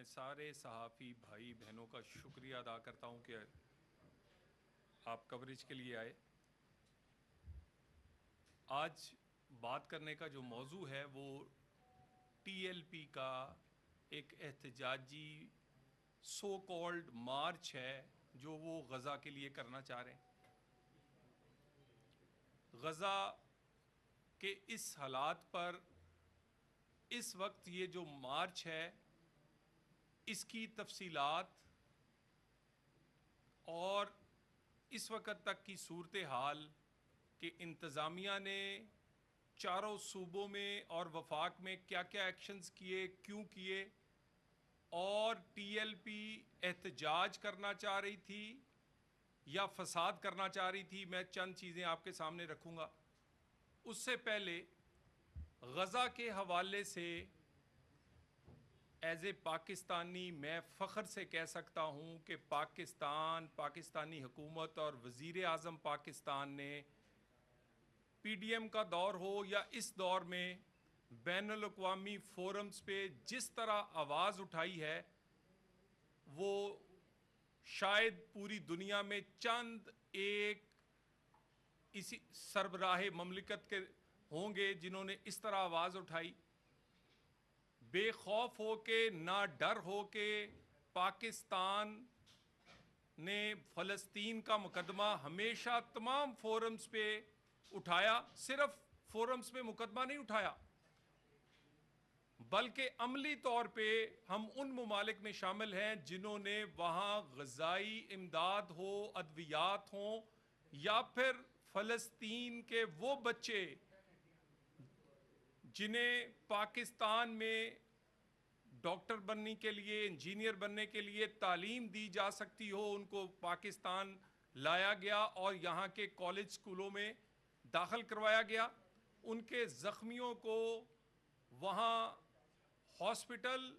اپنے سارے صحافی بھائی بہنوں کا شکریہ ادا کرتا ہوں کہ آپ کوریج کے لیے آئے۔ آج بات کرنے کا جو موضوع ہے وہ ٹی ایل پی کا ایک احتجاجی سو کالڈ مارچ ہے جو وہ غزہ کے لیے کرنا چاہ رہے ہیں۔ غزہ کے اس حالات پر اس وقت یہ جو مارچ ہے اس کی تفصیلات اور اس وقت تک کی صورتحال کہ انتظامیہ نے چاروں صوبوں میں اور وفاق میں کیا کیا ایکشنز کیے، کیوں کیے، اور ٹی ایل پی احتجاج کرنا چاہ رہی تھی یا فساد کرنا چاہ رہی تھی، میں چند چیزیں آپ کے سامنے رکھوں گا۔ اس سے پہلے غزہ کے حوالے سے ایز اے پاکستانی میں فخر سے کہہ سکتا ہوں کہ پاکستانی حکومت اور وزیر اعظم پاکستان نے پی ڈی ایم کا دور ہو یا اس دور میں بین الاقوامی فورمز پہ جس طرح آواز اٹھائی ہے وہ شاید پوری دنیا میں چند ایک اسی سربراہ مملکت کے ہوں گے جنہوں نے اس طرح آواز اٹھائی، بے خوف ہو کے، نہ ڈر ہو کے پاکستان نے فلسطین کا مقدمہ ہمیشہ تمام فورمز پہ اٹھایا۔ صرف فورمز پہ مقدمہ نہیں اٹھایا بلکہ عملی طور پہ ہم ان ممالک میں شامل ہیں جنہوں نے وہاں غذائی امداد ہو، ادویات ہوں، یا پھر فلسطین کے وہ بچے جنہیں پاکستان میں ڈاکٹر بننے کے لیے، انجینئر بننے کے لیے تعلیم دی جا سکتی ہو، ان کو پاکستان لایا گیا اور یہاں کے کالج اسکولوں میں داخل کروایا گیا۔ ان کے زخمیوں کو وہاں ہاسپٹل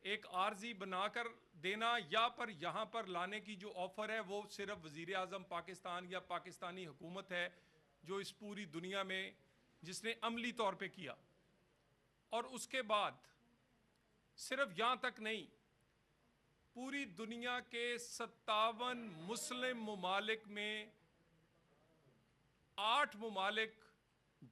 ایک عارضی بنا کر دینا یا پر یہاں پر لانے کی جو آفر ہے وہ صرف وزیر اعظم پاکستان یا پاکستانی حکومت ہے جو اس پوری دنیا میں جس نے عملی طور پہ کیا۔ اور اس کے بعد صرف یہاں تک نہیں، پوری دنیا کے 57 مسلم ممالک میں 8 ممالک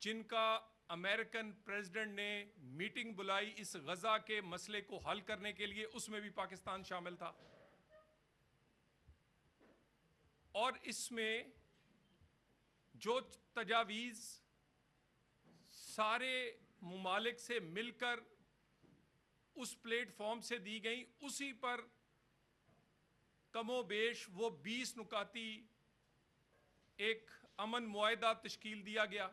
جن کا امریکن پریزیڈنٹ نے میٹنگ بلائی اس غزہ کے مسئلے کو حل کرنے کے لیے، اس میں بھی پاکستان شامل تھا۔ اور اس میں جو تجاویز سارے ممالک سے مل کر اس پلیٹ فارم سے دی گئیں، اسی پر کم و بیش وہ 20 نکاتی ایک امن معاہدہ تشکیل دیا گیا۔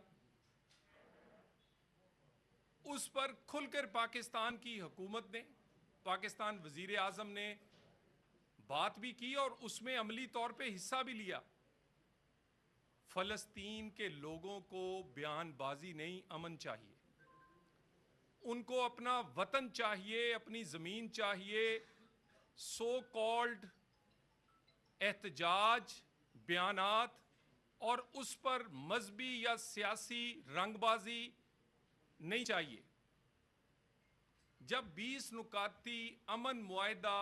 اس پر کھل کر پاکستان کی حکومت نے، پاکستان وزیر اعظم نے بات بھی کی اور اس میں عملی طور پہ حصہ بھی لیا۔ فلسطین کے لوگوں کو بیان بازی نہیں، امن چاہیے، ان کو اپنا وطن چاہیے، اپنی زمین چاہیے۔ سو کالڈ احتجاج، بیانات اور اس پر مذہبی یا سیاسی رنگ بازی نہیں چاہیے۔ جب 20 نکاتی امن معاہدہ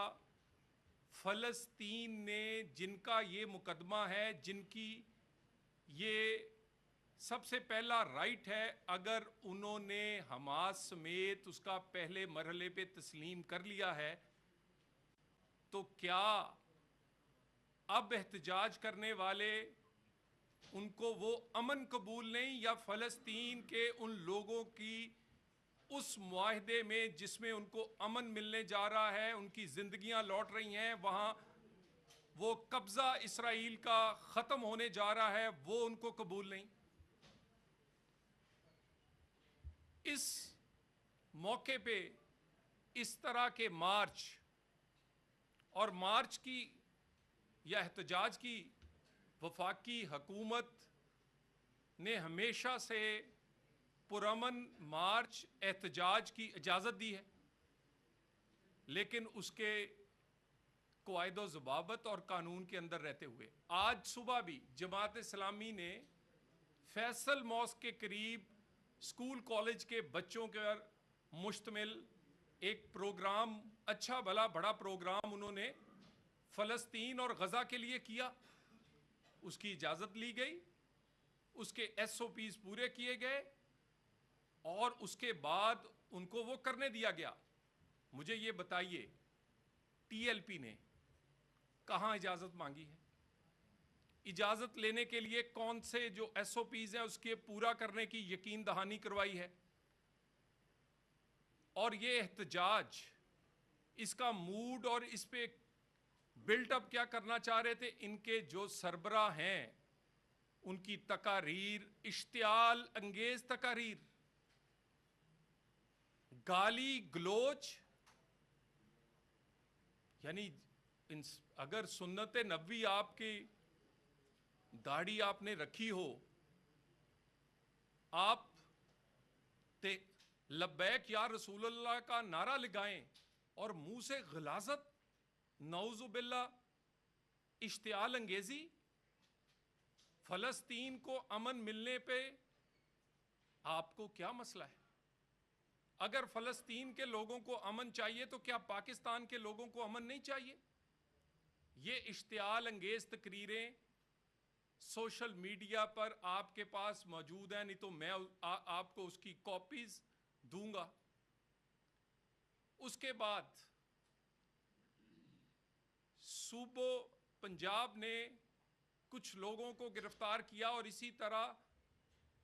فلسطین نے، جن کا یہ مقدمہ ہے، جن کی یہ سب سے پہلا رائٹ ہے، اگر انہوں نے حماس سمیت اس کا پہلے مرحلے پہ تسلیم کر لیا ہے تو کیا اب احتجاج کرنے والے ان کو وہ امن قبول نہیں، یا فلسطین کے ان لوگوں کی اس معاہدے میں جس میں ان کو امن ملنے جا رہا ہے، ان کی زندگیاں لوٹ رہی ہیں، وہاں وہ قبضہ اسرائیل کا ختم ہونے جا رہا ہے، وہ ان کو قبول نہیں؟ اس موقع پہ اس طرح کے مارچ اور مارچ کی یا احتجاج کی وفاقی حکومت نے ہمیشہ سے پرامن مارچ احتجاج کی اجازت دی ہے، لیکن اس کے قواعد و ضوابط اور قانون کے اندر رہتے ہوئے۔ آج صبح بھی جماعت اسلامی نے فیصل ماسک کے قریب اسکول کالج کے بچوں پر مشتمل ایک پروگرام اچھا بھلا بڑا پروگرام انہوں نے فلسطین اور غزہ کے لیے کیا، اس کی اجازت لی گئی، اس کے ایس او پیز پورے کیے گئے، اور اس کے بعد ان کو وہ کرنے دیا گیا۔ مجھے یہ بتائیے ٹی ایل پی نے کہاں اجازت مانگی ہے؟ اجازت لینے کے لیے کون سے جو ایس او پیز ہیں اس کے پورا کرنے کی یقین دہانی کروائی ہے؟ اور یہ احتجاج، اس کا موڈ اور اس پہ بلٹ اپ کیا کرنا چاہ رہے تھے؟ ان کے جو سربراہ ہیں ان کی تقاریر، اشتعال انگیز تقاریر، گالی گلوچ، یعنی اگر سنت نبوی آپ کی داڑھی آپ نے رکھی ہو، آپ لبیک یا رسول اللہ کا نعرہ لگائیں اور منہ سے غلاظت، نعوذ باللہ، اشتعال انگیزی، فلسطین کو امن ملنے پہ آپ کو کیا مسئلہ ہے؟ اگر فلسطین کے لوگوں کو امن چاہیے تو کیا پاکستان کے لوگوں کو امن نہیں چاہیے؟ یہ اشتعال انگیز تقریریں سوشل میڈیا پر آپ کے پاس موجود ہیں، نہیں تو میں آپ کو اس کی کاپیز دوں گا۔ اس کے بعد صوبہ پنجاب نے کچھ لوگوں کو گرفتار کیا، اور اسی طرح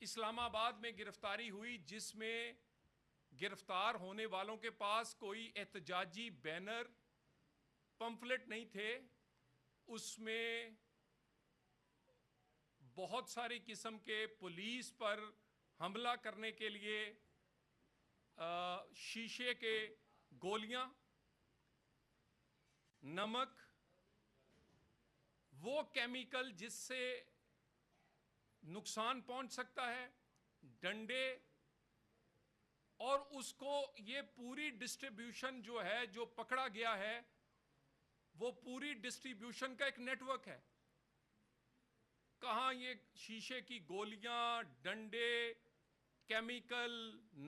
اسلام آباد میں گرفتاری ہوئی، جس میں گرفتار ہونے والوں کے پاس کوئی احتجاجی بینر، پمفلٹ نہیں تھے، اس میں بہت ساری قسم کے پولیس پر حملہ کرنے کے لیے شیشے کے گولیاں، نمک، وہ کیمیکل جس سے نقصان پہنچ سکتا ہے، ڈنڈے، اور اس کو یہ پوری ڈسٹریبیوشن جو ہے، جو پکڑا گیا ہے، وہ پوری ڈسٹریبیوشن کا ایک نیٹ ورک ہے۔ کہاں یہ شیشے کی گولیاں، ڈنڈے، کیمیکل،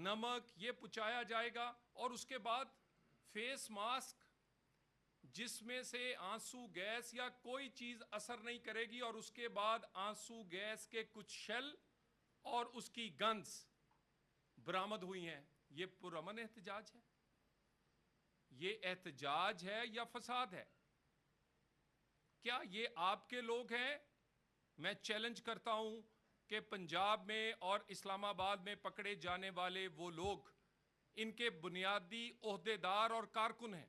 نمک یہ پہنچایا جائے گا، اور اس کے بعد فیس ماسک جس میں سے آنسو گیس یا کوئی چیز اثر نہیں کرے گی، اور اس کے بعد آنسو گیس کے کچھ شیل اور اس کی گنز برآمد ہوئی ہیں۔ یہ پرامن احتجاج ہے؟ یہ احتجاج ہے یا فساد ہے؟ کیا یہ آپ کے لوگ ہیں؟ میں چیلنج کرتا ہوں کہ پنجاب میں اور اسلام آباد میں پکڑے جانے والے وہ لوگ ان کے بنیادی عہدیدار اور کارکن ہیں۔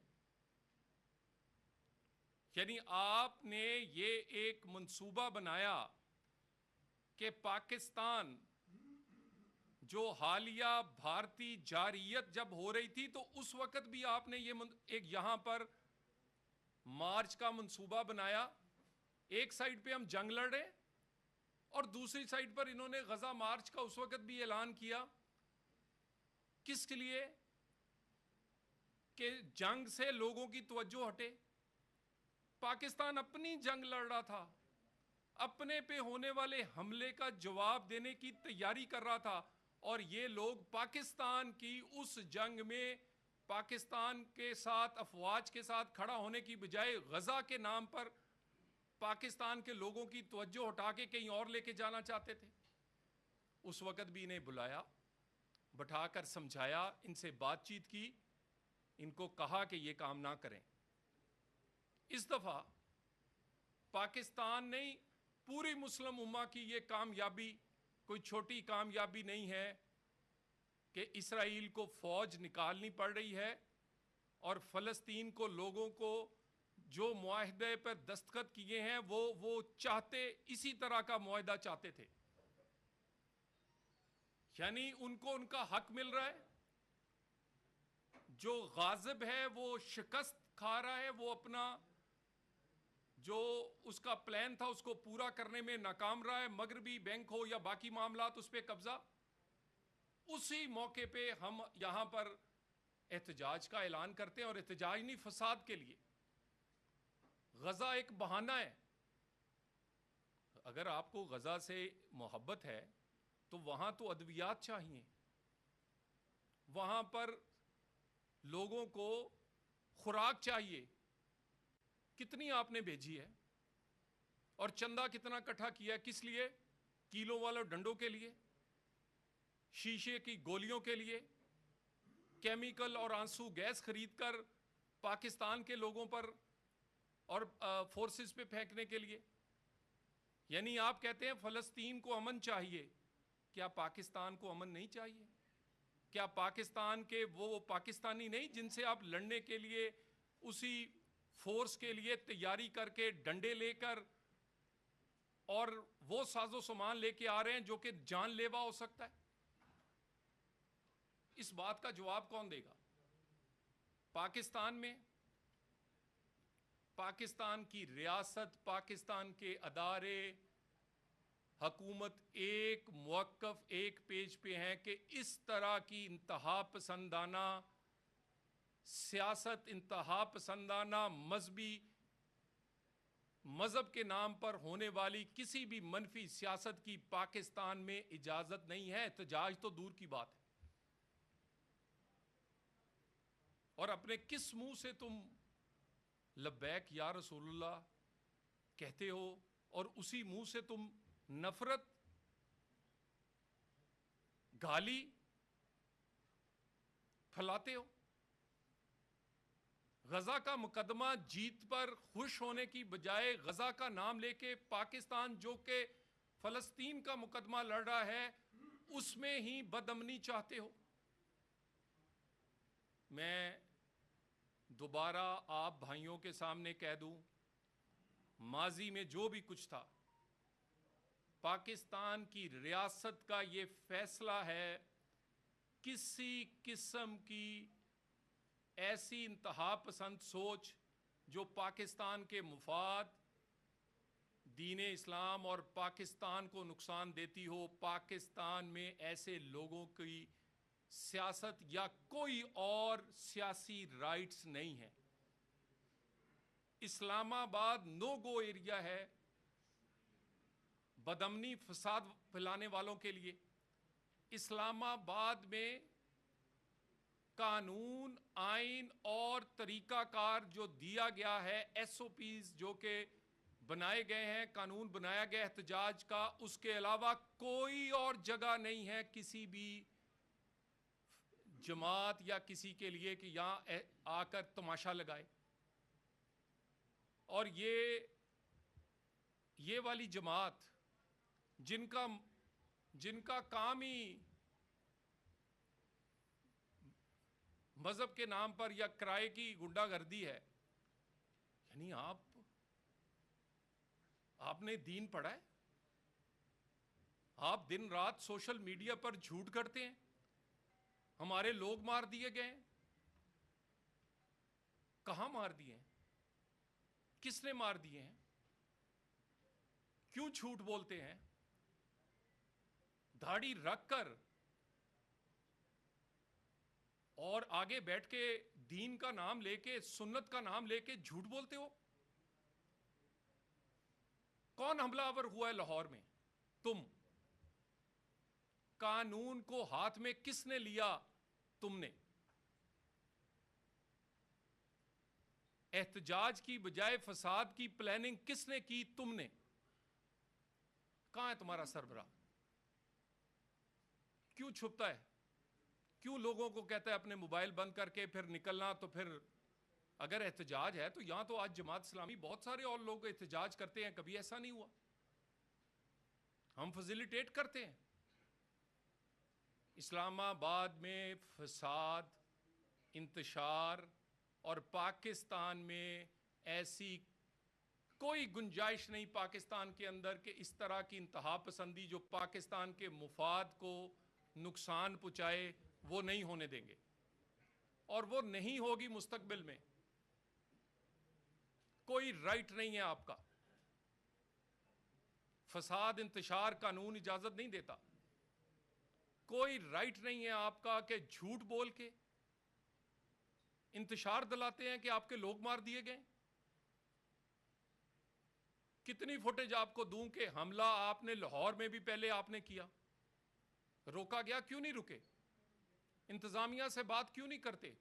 یعنی آپ نے یہ ایک منصوبہ بنایا کہ پاکستان، جو حالیہ بھارتی جارحیت جب ہو رہی تھی تو اس وقت بھی آپ نے یہ ایک یہاں پر مارچ کا منصوبہ بنایا، ایک سائیڈ پہ ہم جنگ لڑ رہے، اور دوسری سائیڈ پر انہوں نے غزہ مارچ کا اس وقت بھی اعلان کیا۔ کس کے لیے؟ کہ جنگ سے لوگوں کی توجہ ہٹے۔ پاکستان اپنی جنگ لڑ رہا تھا، اپنے پہ ہونے والے حملے کا جواب دینے کی تیاری کر رہا تھا، اور یہ لوگ پاکستان کی اس جنگ میں پاکستان کے ساتھ، افواج کے ساتھ کھڑا ہونے کی بجائے غزہ کے نام پر پاکستان کے لوگوں کی توجہ ہٹا کے کہیں اور لے کے جانا چاہتے تھے۔ اس وقت بھی انہیں بلایا، بٹھا کر سمجھایا، ان سے بات چیت کی، ان کو کہا کہ یہ کام نہ کریں۔ اس دفعہ پاکستان نہیں، پوری مسلم امہ کی یہ کامیابی کوئی چھوٹی کامیابی نہیں ہے کہ اسرائیل کو فوج نکالنی پڑ رہی ہے، اور فلسطین کو لوگوں کو جو معاہدے پر دستخط کیے ہیں وہ چاہتے، اسی طرح کا معاہدہ چاہتے تھے، یعنی ان کو ان کا حق مل رہا ہے۔ جو غاضب ہے وہ شکست کھا رہا ہے، وہ اپنا جو اس کا پلان تھا اس کو پورا کرنے میں ناکام رہا ہے، مغربی بینک ہو یا باقی معاملات، اس پہ قبضہ۔ اسی موقع پہ ہم یہاں پر احتجاج کا اعلان کرتے ہیں، اور احتجاج نہیں، فساد کے لیے۔ غزہ ایک بہانہ ہے۔ اگر آپ کو غزہ سے محبت ہے تو وہاں تو ادویات چاہیے، وہاں پر لوگوں کو خوراک چاہیے، کتنی آپ نے بھیجی ہے؟ اور چندہ کتنا اکٹھا کیا ہے؟ کس لیے؟ کیلوں والے ڈنڈوں کے لیے، شیشے کی گولیوں کے لیے، کیمیکل اور آنسو گیس خرید کر پاکستان کے لوگوں پر اور فورسز پہ پھینکنے کے لیے؟ یعنی آپ کہتے ہیں فلسطین کو امن چاہیے، کیا پاکستان کو امن نہیں چاہیے؟ کیا پاکستان کے وہ پاکستانی نہیں جن سے آپ لڑنے کے لیے اسی فورس کے لیے تیاری کر کے ڈنڈے لے کر اور وہ ساز و سامان لے کے آ رہے ہیں جو کہ جان لیوا ہو سکتا ہے؟ اس بات کا جواب کون دے گا؟ پاکستان میں پاکستان کی ریاست، پاکستان کے ادارے، حکومت ایک موقف ایک پیج پہ ہیں کہ اس طرح کی انتہا پسندانہ سیاست، انتہا پسندانہ مذہب کے نام پر ہونے والی کسی بھی منفی سیاست کی پاکستان میں اجازت نہیں ہے۔ احتجاج تو دور کی بات ہے۔ اور اپنے کس منہ سے تم لبیک یا رسول اللہ کہتے ہو اور اسی منہ سے تم نفرت، گالی پھیلاتے ہو؟ غزہ کا مقدمہ جیت پر خوش ہونے کی بجائے غزہ کا نام لے کے پاکستان جو کہ فلسطین کا مقدمہ لڑ رہا ہے اس میں ہی بدامنی چاہتے ہو۔ میں دوبارہ آپ بھائیوں کے سامنے کہہ دوں، ماضی میں جو بھی کچھ تھا، پاکستان کی ریاست کا یہ فیصلہ ہے کسی قسم کی ایسی انتہا پسند سوچ جو پاکستان کے مفاد، دین اسلام اور پاکستان کو نقصان دیتی ہو، پاکستان میں ایسے لوگوں کی سیاست یا کوئی اور سیاسی رائٹس نہیں ہیں۔ اسلام آباد نو گو ایریا ہے بدامنی فساد پھیلانے والوں کے لیے۔ اسلام آباد میں قانون، آئین اور طریقہ کار جو دیا گیا ہے، ایس او پیز جو کہ بنائے گئے ہیں، قانون بنایا گیا احتجاج کا، اس کے علاوہ کوئی اور جگہ نہیں ہے کسی بھی جماعت یا کسی کے لیے کہ یہاں آ کر تماشا لگائے۔ اور یہ والی جماعت جن کا کام ہی مذہب کے نام پر یا کرائے کی گنڈا گردی ہے، یعنی آپ نے دین پڑھا ہے؟ آپ دن رات سوشل میڈیا پر جھوٹ کرتے ہیں، ہمارے لوگ مار دیے گئے ہیں۔ کہاں مار دیے ہیں؟ کس نے مار دیے ہیں؟ کیوں جھوٹ بولتے ہیں؟ دھاڑی رکھ کر اور آگے بیٹھ کے دین کا نام لے کے، سنت کا نام لے کے جھوٹ بولتے ہو۔ کون حملہ آور ہوا ہے لاہور میں؟ تم۔ قانون کو ہاتھ میں کس نے لیا؟ تم نے۔ احتجاج کی بجائے فساد کی پلاننگ کس نے کی؟ تم نے۔ کہاں ہے تمہارا سربراہ؟ کیوں چھپتا ہے؟ کیوں لوگوں کو کہتا ہے اپنے موبائل بند کر کے پھر نکلنا؟ تو پھر اگر احتجاج ہے تو یہاں تو آج جماعت اسلامی بہت سارے اور لوگ احتجاج کرتے ہیں، کبھی ایسا نہیں ہوا۔ ہم فیسیلیٹیٹ کرتے ہیں۔ اسلام آباد میں فساد، انتشار اور پاکستان میں ایسی کوئی گنجائش نہیں پاکستان کے اندر کہ اس طرح کی انتہا پسندی جو پاکستان کے مفاد کو نقصان پہنچائے وہ نہیں ہونے دیں گے، اور وہ نہیں ہوگی مستقبل میں۔ کوئی رائٹ نہیں ہے آپ کا۔ فساد، انتشار قانون اجازت نہیں دیتا۔ کوئی رائٹ نہیں ہے آپ کا کہ جھوٹ بول کے انتشار دلاتے ہیں کہ آپ کے لوگ مار دیے گئے۔ کتنی فوٹیج آپ کو دوں کہ حملہ آپ نے لاہور میں بھی پہلے آپ نے کیا، روکا گیا، کیوں نہیں رکے؟ انتظامیہ سے بات کیوں نہیں کرتے؟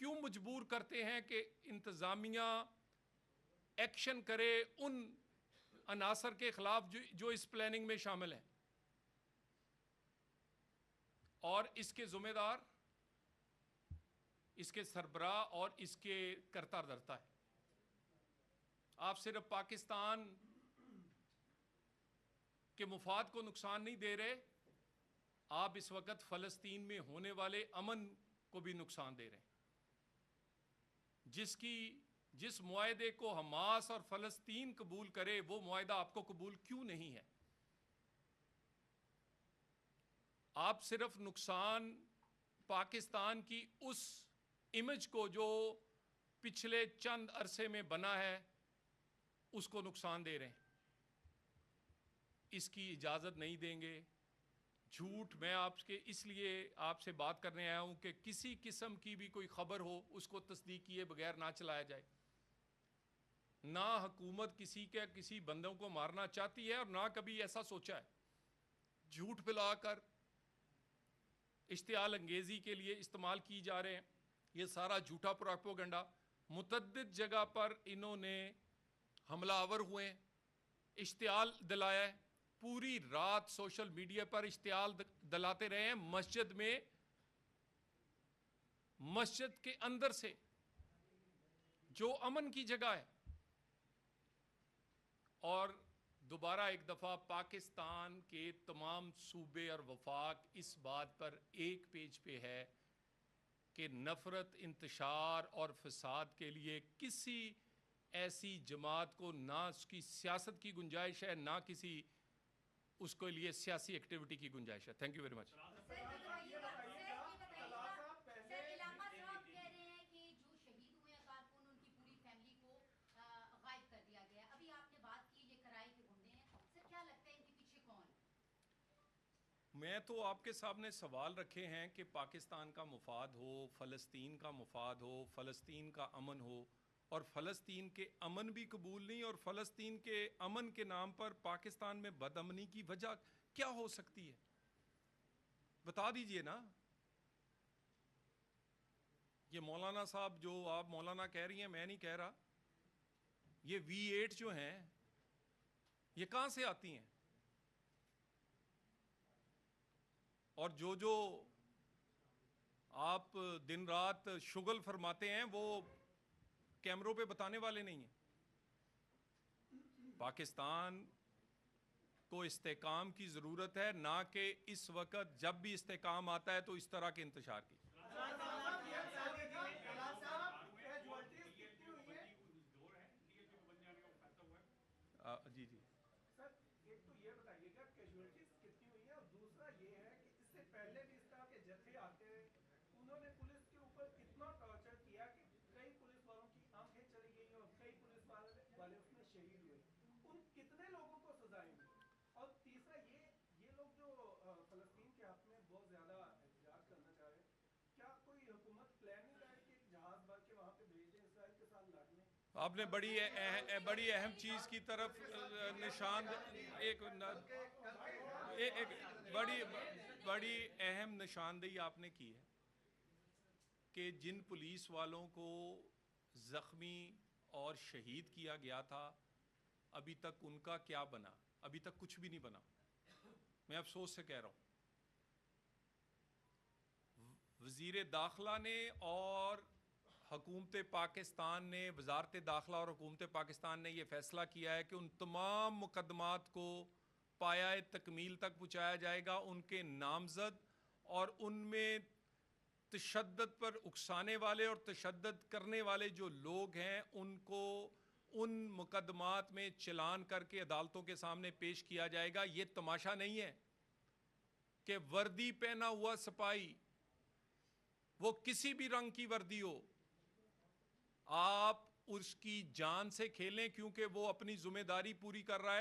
کیوں مجبور کرتے ہیں کہ انتظامیہ ایکشن کرے ان عناصر کے خلاف جو اس پلاننگ میں شامل ہیں، اور اس کے ذمہ دار اس کے سربراہ اور اس کے کرتا دھرتا ہے؟ آپ صرف پاکستان کے مفاد کو نقصان نہیں دے رہے، آپ اس وقت فلسطین میں ہونے والے امن کو بھی نقصان دے رہے ہیں، جس معاہدے کو حماس اور فلسطین قبول کرے وہ معاہدہ آپ کو قبول کیوں نہیں ہے؟ آپ صرف نقصان پاکستان کی اس امیج کو جو پچھلے چند عرصے میں بنا ہے اس کو نقصان دے رہے ہیں، اس کی اجازت نہیں دیں گے۔ جھوٹ، میں اس لیے آپ سے بات کرنے آیا ہوں کہ کسی قسم کی بھی کوئی خبر ہو اس کو تصدیق کیے بغیر نہ چلایا جائے۔ نہ حکومت کسی بندوں کو مارنا چاہتی ہے اور نہ کبھی ایسا سوچا ہے۔ جھوٹ پھیلا کر اشتعال انگیزی کے لیے استعمال کی جا رہے ہیں، یہ سارا جھوٹا پروپیگنڈا۔ متعدد جگہ پر انہوں نے حملہ آور ہوئے، اشتعال دلایا ہے، پوری رات سوشل میڈیا پر اشتعال دلاتے رہے ہیں، مسجد کے اندر سے جو امن کی جگہ ہے۔ اور دوبارہ ایک دفعہ پاکستان کے تمام صوبے اور وفاق اس بات پر ایک پیج پہ ہے کہ نفرت، انتشار اور فساد کے لیے کسی ایسی جماعت کو نہ اس کی سیاست کی گنجائش ہے، نہ کسی اس کے لیے سیاسی ایکٹیویٹی کی گنجائش ہے۔ Thank you very much. میں تو آپ کے سامنے سوال رکھے ہیں کہ پاکستان کا مفاد ہو، فلسطین کا مفاد ہو، فلسطین کا امن ہو، اور فلسطین کے امن بھی قبول نہیں، اور فلسطین کے امن کے نام پر پاکستان میں بد امنی کی وجہ کیا ہو سکتی ہے؟ بتا دیجئے نا۔ یہ مولانا صاحب جو آپ مولانا کہہ رہی ہیں، میں نہیں کہہ رہا، یہ V8 جو ہیں یہ کہاں سے آتی ہیں؟ اور جو آپ دن رات شغل فرماتے ہیں وہ کیمروں پہ بتانے والے نہیں ہیں۔ پاکستان کو استحکام کی ضرورت ہے، نہ کہ اس وقت جب بھی استحکام آتا ہے تو اس طرح کے انتشار کی۔ جی جی سر، ایک تو یہ بتائیے گا کیجویلٹیز کتنی ہوئی ہیں، اور دوسرا یہ ہے کہ اس سے پہلے بھی اس طرح کے جتھے آتے ہیں، انہوں نے پولیس کے اوپر اتنا ٹارچر کیا کہ کئی پولیس والوں کی آنکھیں چلی گئی اور کئی پولیس والے اس میں شہید ہوئے۔ ان کتنے لوگوں کو سزائیں ہوئی؟ اور تیسرا یہ لوگ جو فلسطین کے حق میں بہت زیادہ احتجاج کرنا چاہ رہے ہیں، کیا کوئی حکومت پلان نہیں کر کہ جہاز بھر کے وہاں پہ بھیج دیں اسرائیل کے ساتھ لڑنے؟ آپ نے بڑی اہم چیز کی طرف بڑی اہم نشاندہی آپ نے کی ہے کہ جن پولیس والوں کو زخمی اور شہید کیا گیا تھا ابھی تک ان کا کیا بنا؟ ابھی تک کچھ بھی نہیں بنا۔ میں افسوس سے کہہ رہا ہوں، وزیر داخلہ نے اور حکومت پاکستان نے، وزارت داخلہ اور حکومت پاکستان نے یہ فیصلہ کیا ہے کہ ان تمام مقدمات کو پایہ تکمیل تک پہنچایا جائے گا۔ ان کے نامزد اور ان میں تشدد پر اکسانے والے اور تشدد کرنے والے جو لوگ ہیں ان کو ان مقدمات میں چلان کر کے عدالتوں کے سامنے پیش کیا جائے گا۔ یہ تماشا نہیں ہے کہ وردی پہنا ہوا سپاہی، وہ کسی بھی رنگ کی وردی ہو، آپ اس کی جان سے کھیلیں کیونکہ وہ اپنی ذمہ داری پوری کر رہا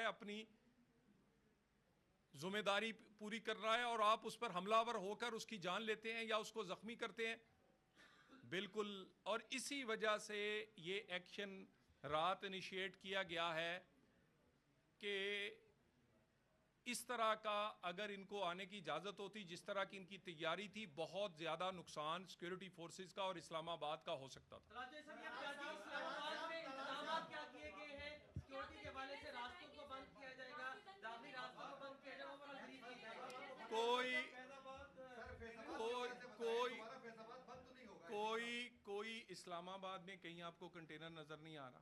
ہے، اور آپ اس پر حملہ آور ہو کر اس کی جان لیتے ہیں یا اس کو زخمی کرتے ہیں۔ بالکل، اور اسی وجہ سے یہ ایکشن رات انیشیٹ کیا گیا ہے کہ اس طرح کا اگر ان کو آنے کی اجازت ہوتی جس طرح کی ان کی تیاری تھی, بہت زیادہ نقصان سیکورٹی فورسز کا اور اسلام آباد کا ہو سکتا تھا. راجہ صاحب یہ بتا دیں اسلام آباد میں انتظامات کیا کیے گئے ہیں؟ سیکورٹی کے حوالے سے راستوں کو بند کیا جائے گا, داخلی راستوں کو بند کیا جائے گا, اوورآل بریف کی جائے گا. کوئی اسلام آباد میں کہیں آپ کو کنٹینر نظر نہیں آ رہا.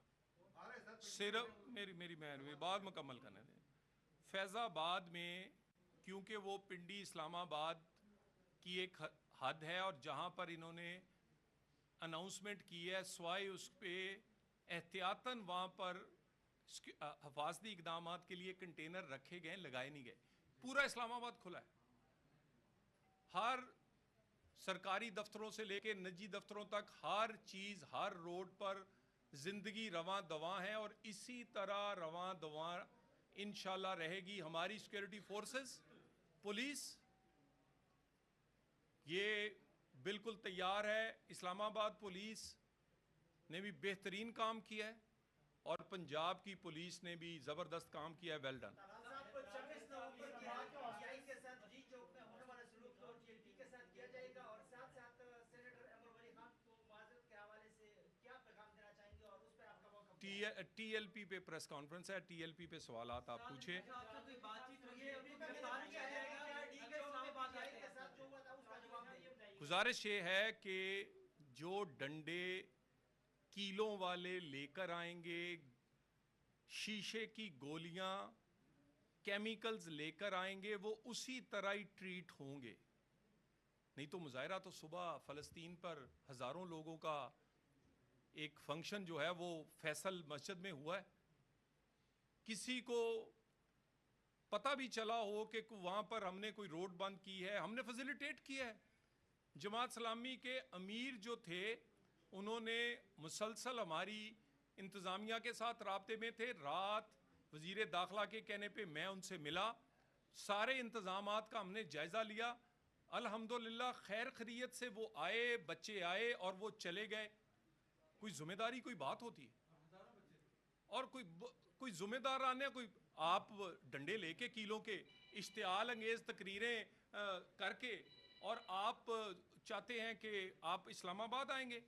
صرف میری بات مکمل کرنے دیں. فیض آباد میں کیونکہ وہ پنڈی اسلام آباد کی ایک حد ہے اور جہاں پر انہوں نے اناؤنسمنٹ کی ہے, سوائے اس پہ احتیاطاً وہاں پر حفاظتی اقدامات کے لیے کنٹینر رکھے گئے, لگائے نہیں گئے. پورا اسلام آباد کھلا ہے, ہر سرکاری دفتروں سے لے کے نجی دفتروں تک ہر چیز, ہر روڈ پر زندگی رواں دواں ہے, اور اسی طرح رواں دواں انشاءاللہ رہے گی. ہماری سیکورٹی فورسز, پولیس یہ بالکل تیار ہے. اسلام آباد پولیس نے بھی بہترین کام کیا ہے اور پنجاب کی پولیس نے بھی زبردست کام کیا ہے. Well done. T L P پہ پریس کانفرنس ہے, ٹی ایل پی پہ سوالات آپ پوچھیں. گزارش یہ ہے کہ جو ڈنڈے کیلوں والے لے کر آئیں گے, شیشے کی گولیاں, کیمیکلز لے کر آئیں گے, وہ اسی طرح ہی ٹریٹ ہوں گے. نہیں تو مظاہرہ تو صبح فلسطین پر ہزاروں لوگوں کا ایک فنکشن جو ہے وہ فیصل مسجد میں ہوا ہے. کسی کو پتہ بھی چلا ہو کہ وہاں پر ہم نے کوئی روڈ بند کی ہے, ہم نے فیسیلیٹیٹ کیا ہے. جماعت اسلامی کے امیر جو تھے انہوں نے مسلسل ہماری انتظامیہ کے ساتھ رابطے میں تھے. رات وزیر داخلہ کے کہنے پہ میں ان سے ملا, سارے انتظامات کا ہم نے جائزہ لیا. الحمدللہ خیر خیریت سے وہ آئے, بچے آئے اور وہ چلے گئے. کوئی ذمہ داری کوئی بات ہوتی ہے, اور کوئی ذمہ دار آنے, کوئی آپ ڈنڈے لے کے کیلوں کے اشتعال انگیز تقریریں کر کے اور آپ چاہتے ہیں کہ آپ اسلام آباد آئیں گے.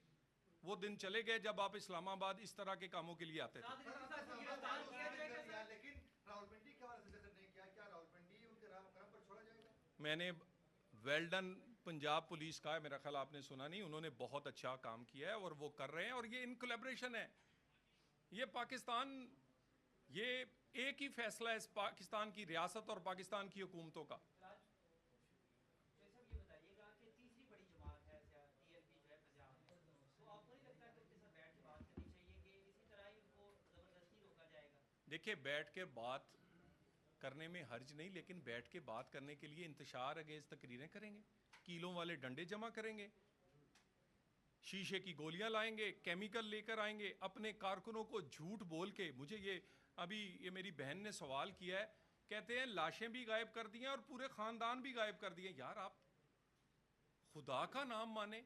وہ دن چلے گئے جب آپ اسلام آباد اس طرح کے کاموں کے لیے آتے تھے. میں نے ویلڈن پنجاب پولیس کا ہے, میرا خیال آپ نے سنا نہیں, انہوں نے بہت اچھا کام کیا ہے اور وہ کر رہے ہیں, اور یہ ان کولیبریشن ہے. یہ پاکستان, یہ ایک ہی فیصلہ ہے اس پاکستان کی ریاست اور پاکستان کی حکومتوں کا. دیکھیں بیٹھ کے بات کرنے میں حرج نہیں, لیکن بیٹھ کے بات کرنے کے لیے انتشار انگیز تقریریں کریں گے, کیلوں والے ڈنڈے جمع کریں گے, شیشے کی گولیاں لائیں گے, کیمیکل لے کر آئیں گے, اپنے کارکنوں کو جھوٹ بول کے. مجھے یہ میری بہن نے سوال کیا ہے, کہتے ہیں لاشیں بھی غائب کر دی ہیں اور پورے خاندان بھی غائب کر دیے. یار آپ خدا کا نام مانیں,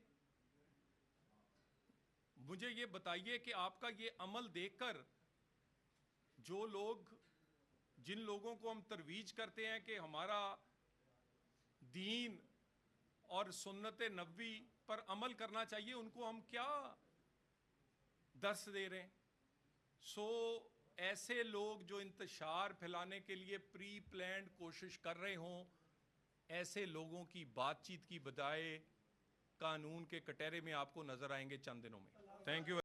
مجھے یہ بتائیے کہ آپ کا یہ عمل دیکھ کر جو لوگ, جن لوگوں کو ہم ترویج کرتے ہیں کہ ہمارا دین اور سنت نبوی پر عمل کرنا چاہیے, ان کو ہم کیا درس دے رہے ہیں. ایسے لوگ جو انتشار پھیلانے کے لیے پری پلانڈ کوشش کر رہے ہوں, ایسے لوگوں کی بات چیت کی بجائے قانون کے کٹہرے میں آپ کو نظر آئیں گے چند دنوں میں. Thank you.